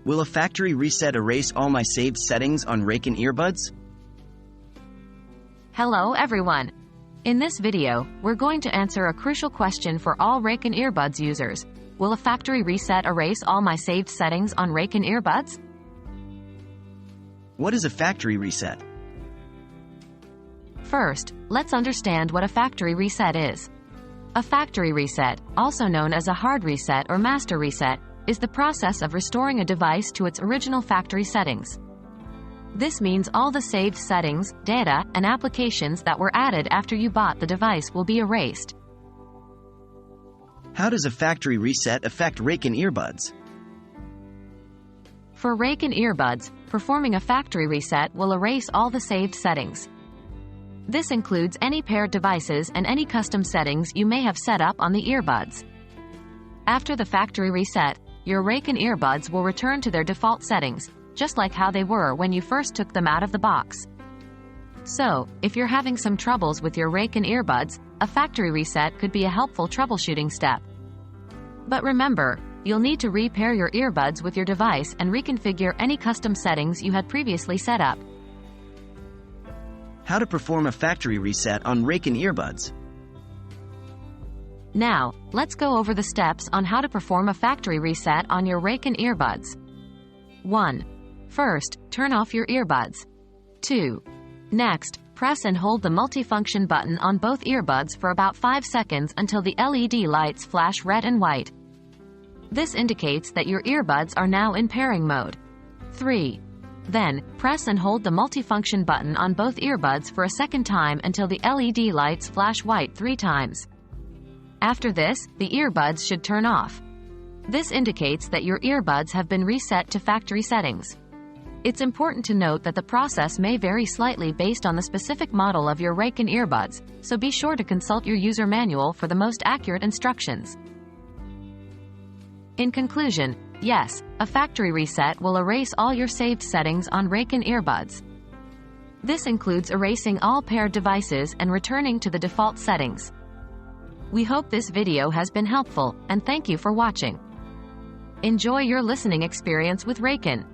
Will a factory reset erase all my saved settings on Raycon Earbuds? Hello everyone! In this video, we're going to answer a crucial question for all Raycon Earbuds users. Will a factory reset erase all my saved settings on Raycon Earbuds? What is a factory reset? First, let's understand what a factory reset is. A factory reset, also known as a hard reset or master reset, is the process of restoring a device to its original factory settings. This means all the saved settings, data, and applications that were added after you bought the device will be erased. How does a factory reset affect Raycon Earbuds? For Raycon Earbuds, performing a factory reset will erase all the saved settings. This includes any paired devices and any custom settings you may have set up on the earbuds. After the factory reset, your Raycon Earbuds will return to their default settings, just like how they were when you first took them out of the box. So, if you're having some troubles with your Raycon Earbuds, a factory reset could be a helpful troubleshooting step. But remember, you'll need to repair your earbuds with your device and reconfigure any custom settings you had previously set up. How to perform a factory reset on Raycon Earbuds? Now, let's go over the steps on how to perform a factory reset on your Raycon Earbuds. 1. First, turn off your earbuds. 2. Next, press and hold the multifunction button on both earbuds for about 5 seconds until the LED lights flash red and white. This indicates that your earbuds are now in pairing mode. 3. Then, press and hold the multifunction button on both earbuds for a second time until the LED lights flash white 3 times. After this, the earbuds should turn off. This indicates that your earbuds have been reset to factory settings. It's important to note that the process may vary slightly based on the specific model of your Raycon earbuds, so be sure to consult your user manual for the most accurate instructions. In conclusion, yes, a factory reset will erase all your saved settings on Raycon earbuds. This includes erasing all paired devices and returning to the default settings. We hope this video has been helpful, and thank you for watching. Enjoy your listening experience with Raycon.